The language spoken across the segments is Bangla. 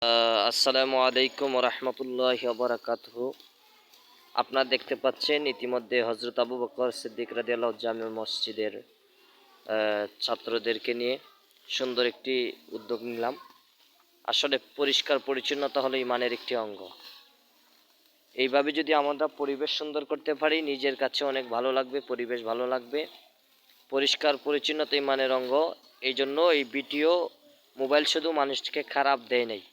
আসসালামু আলাইকুম রহমতুল্লাহি ওয়া বারাকাতুহু। আপনারা দেখতে পাচ্ছেন ইতিমধ্যে হজরত আবু বকর সিদ্দিক রাদিয়াল্লাহু জামে মসজিদের ছাত্রদেরকে নিয়ে সুন্দর একটি উদ্যোগ নিলাম। আসলে পরিষ্কার পরিচ্ছন্নতা হলো ইমানের একটি অঙ্গ। এইভাবে যদি আমরা পরিবেশ সুন্দর করতে পারি, নিজের কাছে অনেক ভালো লাগবে, পরিবেশ ভালো লাগবে। পরিষ্কার পরিচ্ছন্নতা ইমানের অঙ্গ। এই জন্য এই ভিডিও মোবাইল শুধু মানুষকে খারাপ দেয় নাই,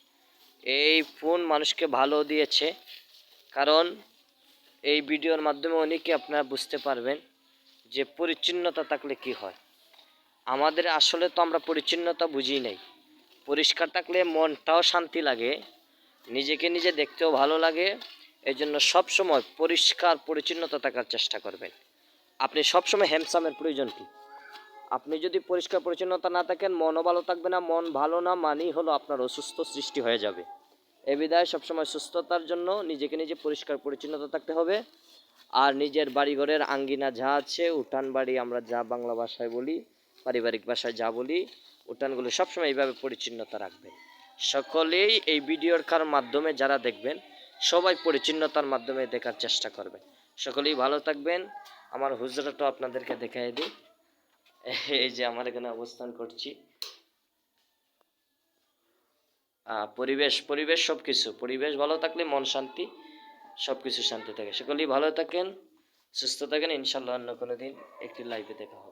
এই ফোন মানুষকে ভালো দিয়েছে। কারণ এই ভিডিওর মাধ্যমে অনেকে আপনারা বুঝতে পারবেন যে পরিচ্ছন্নতা থাকলে কি হয়। আমাদের আসলে তো আমরা পরিচ্ছন্নতা বুঝি নাই। পরিষ্কার থাকলে মনটাও শান্তি লাগে, নিজেকে নিজে দেখতেও ভালো লাগে। এই জন্য সবসময় পরিষ্কার পরিচ্ছন্নতা থাকার চেষ্টা করবেন। আপনি সবসময় হ্যান্ডসামের প্রয়োজন কি? আপনি যদি পরিষ্কার পরিচ্ছন্নতা না থাকেন, মনও ভালো থাকবে না। মন ভালো না মানেই হলো আপনার অসুস্থ সৃষ্টি হয়ে যাবে। এ বিধায় সবসময় সুস্থতার জন্য নিজেকে নিজে পরিষ্কার পরিচ্ছন্নতা থাকতে হবে। আর নিজের বাড়িঘরের আঙ্গিনা যা আছে, উঠান বাড়ি আমরা যা বাংলা ভাষায় বলি, পারিবারিক ভাষায় যা বলি, উঠানগুলো সবসময় এইভাবে পরিচ্ছন্নতা রাখবেন। সকলেই এই ভিডিওর মাধ্যমে যারা দেখবেন, সবাই পরিচ্ছন্নতার মাধ্যমে দেখার চেষ্টা করবেন। সকলেই ভালো থাকবেন। আমার হুজরাটাও আপনাদেরকে দেখাই দিই। এই যে আমার এখানে অবস্থান করছি। পরিবেশ সবকিছু, পরিবেশ ভালো থাকলে মন শান্তি, সবকিছু শান্তি থাকে। সকলেই ভালো থাকেন, সুস্থ থাকেন। ইনশাল্লাহ অন্য কোনো দিন একটি লাইভে দেখা হবে।